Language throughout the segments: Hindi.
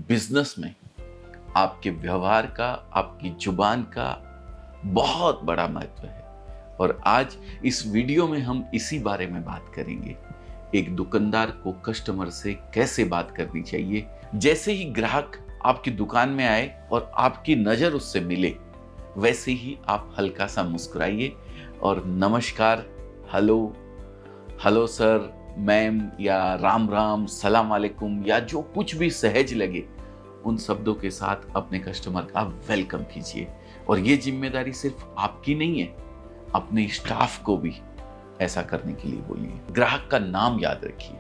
बिजनेस में आपके व्यवहार का, आपकी जुबान का बहुत बड़ा महत्व है। और आज इस वीडियो में हम इसी बारे में बात करेंगे। एक दुकानदार को कस्टमर से कैसे बात करनी चाहिए। जैसे ही ग्राहक आपकी दुकान में आए और आपकी नजर उससे मिले, वैसे ही आप हल्का सा मुस्कुराइए और नमस्कार, हेलो, हेलो सर, मैम, या राम राम, सलाम वालेकुम, या जो कुछ भी सहज लगे उन शब्दों के साथ अपने कस्टमर का वेलकम कीजिए। और ये जिम्मेदारी सिर्फ आपकी नहीं है, अपने स्टाफ को भी ऐसा करने के लिए बोलिए। ग्राहक का नाम याद रखिए।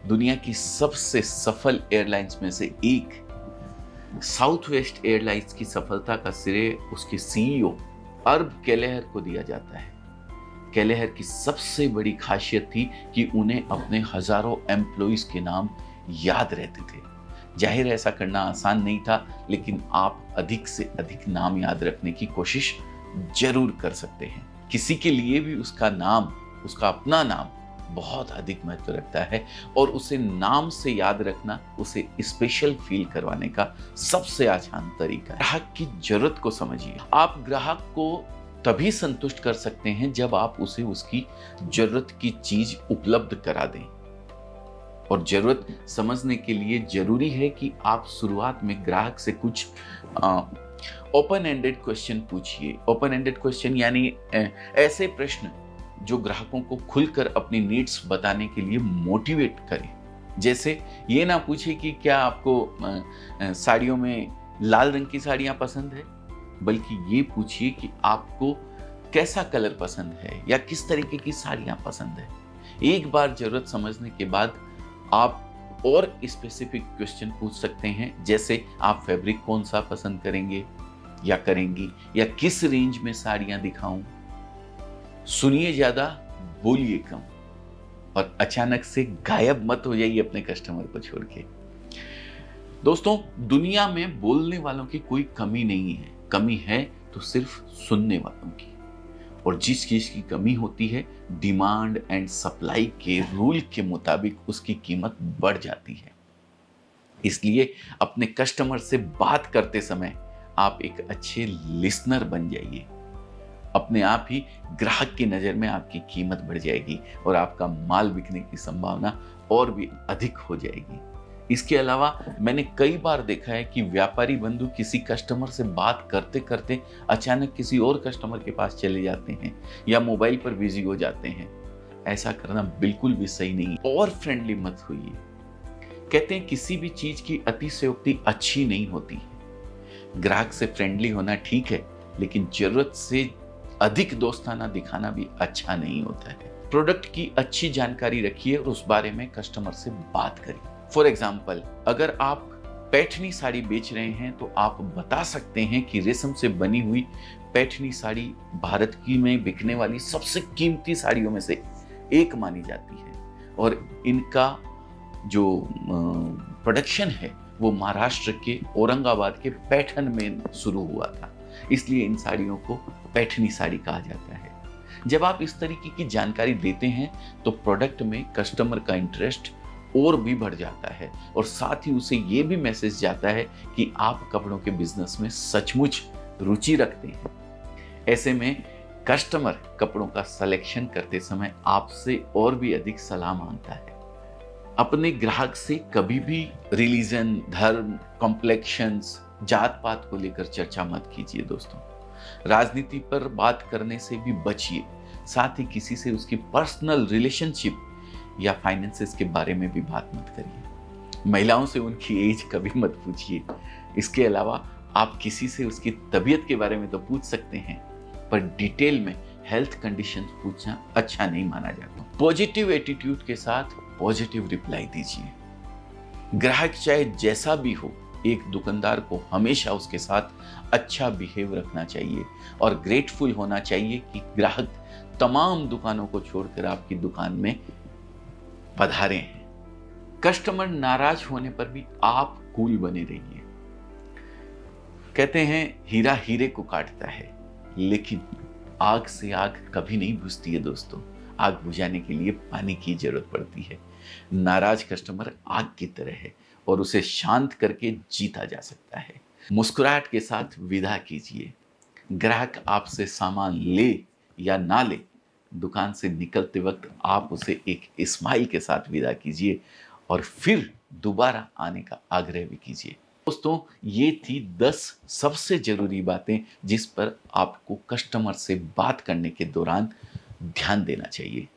दुनिया की सबसे सफल एयरलाइंस में से एक साउथ वेस्ट एयरलाइंस की सफलता का श्रेय उसके सीईओ अर्ब केलेहर को दिया जाता है। केलेहर की सबसे बड़ी खासियत थी कि उन्हें अपने हजारों एम्प्लॉइज के नाम याद रहते थे। जाहिर है ऐसा करना आसान नहीं था, लेकिन आप अधिक से अधिक नाम याद रखने की कोशिश जरूर कर सकते हैं। किसी के लिए भी उसका नाम, उसका अपना नाम बहुत अधिक महत्व रखता है और उसे नाम से याद रखना उसे स्पेशल फील करवाने का सबसे आसान तरीका है। ग्राहक की जरूरत को समझिए। आप ग्राहक को तभी संतुष्ट कर सकते हैं जब आप उसे उसकी जरूरत की चीज उपलब्ध करा दें। और जरूरत समझने के लिए जरूरी है कि आप शुरुआत में ग्राहक से कुछ ओपन एंडेड क्वेश्चन पूछिए। ओपन एंडेड क्वेश्चन यानी ऐसे प्रश्न जो ग्राहकों को खुलकर अपनी नीड्स बताने के लिए मोटिवेट करें। जैसे ये ना पूछे कि क्या आपको साड़ियों में लाल रंग की साड़ियां पसंद है, बल्कि ये पूछिए कि आपको कैसा कलर पसंद है या किस तरीके की साड़ियां पसंद है। एक बार जरूरत समझने के बाद आप और स्पेसिफिक क्वेश्चन पूछ सकते हैं, जैसे आप फैब्रिक कौन सा पसंद करेंगे या करेंगी, या किस रेंज में साड़ियां दिखाऊं। सुनिए ज्यादा, बोलिए कम, और अचानक से गायब मत हो जाइए अपने कस्टमर को छोड़ के। दोस्तों, दुनिया में बोलने वालों की कोई कमी नहीं है, कमी है तो सिर्फ सुनने वालों की। और जिस चीज की कमी होती है, डिमांड एंड सप्लाई के रूल के मुताबिक उसकी कीमत बढ़ जाती है। इसलिए अपने कस्टमर से बात करते समय आप एक अच्छे लिसनर बन जाइए। अपने आप ही ग्राहक की नजर में आपकी कीमत बढ़ जाएगी और आपका माल बिकने की संभावना और भी अधिक हो जाएगी। इसके अलावा मैंने कई बार देखा है कि व्यापारी बंधु किसी कस्टमर से बात करते करते अचानक किसी और कस्टमर के पास चले जाते हैं या मोबाइल पर बिजी हो जाते हैं। ऐसा करना बिल्कुल भी सही नहीं। और फ्रेंडली मत होइए। कहते हैं किसी भी चीज की अतिशयोक्ति अच्छी नहीं होती है। ग्राहक से फ्रेंडली होना ठीक है, लेकिन जरूरत से अधिक दोस्ताना दिखाना भी अच्छा नहीं होता है। प्रोडक्ट की अच्छी जानकारी रखिए और उस बारे में कस्टमर से बात करिए। फॉर एग्जाम्पल, अगर आप पैठनी साड़ी बेच रहे हैं तो आप बता सकते हैं कि रेशम से बनी हुई पैठनी साड़ी भारत की में बिकने वाली सबसे कीमती साड़ियों में से एक मानी जाती है और इनका जो प्रोडक्शन है वो महाराष्ट्र के औरंगाबाद के पैठन में शुरू हुआ था, इसलिए इन साड़ियों को पैठनी साड़ी कहा जाता है। जब आप इस तरीके की जानकारी देते हैं तो प्रोडक्ट में कस्टमर का इंटरेस्ट और भी बढ़ जाता है और साथ ही उसे ये भी मैसेज जाता है कि आप कपड़ों के बिजनेस में सचमुच रुचि रखते हैं। ऐसे में कस्टमर कपड़ों का सिलेक्शन करते समय आपसे और भी अधिक सलाह मांगता है। अपने ग्राहक से कभी भी रिलीजन, धर्म, कॉम्प्लेक्शंस, जात पात को लेकर चर्चा मत कीजिए। दोस्तों, राजनीति पर बात करने से भी बचिए। साथ ही किसी से उसकी पर्सनल रिलेशनशिप या फाइनेंसेस के बारे में भी बात मत करिए। महिलाओं से उनकी एज कभी मत पूछिए। इसके अलावा आप किसी से उसकी तबीयत के बारे में तो पूछ सकते हैं, पर डिटेल में हेल्थ कंडीशन पूछना अच्छा नहीं माना जाता। पॉजिटिव एटीट्यूड के साथ पॉजिटिव रिप्लाई दीजिए। ग्राहक चाहे जैसा भी हो, एक दुकानदार को हमेशा उसके साथ अच्छा बिहेव रखना चाहिए और ग्रेटफुल होना चाहिए कि ग्राहक तमाम दुकानों को छोड़कर आपकी दुकान में पधारे हैं। कस्टमर नाराज होने पर भी आप कूल बने रहिए। कहते हैं हीरा हीरे को काटता है, लेकिन आग से आग कभी नहीं बुझती है दोस्तों। आग बुझाने के लिए पानी की जरूरत पड़ती है। नाराज कस्टमर आग की तरह है और उसे शांत करके जीता जा सकता है। मुस्कुराहट के साथ विदा कीजिए। ग्राहक आपसे सामान ले या ना ले, दुकान से निकलते वक्त आप उसे एक स्माइल के साथ विदा कीजिए और फिर दोबारा आने का आग्रह भी कीजिए। दोस्तों, ये थी 10 सबसे ज़रूरी बातें जिस पर आपको कस्टमर से बात करने के दौरान ध्यान देना चाहिए।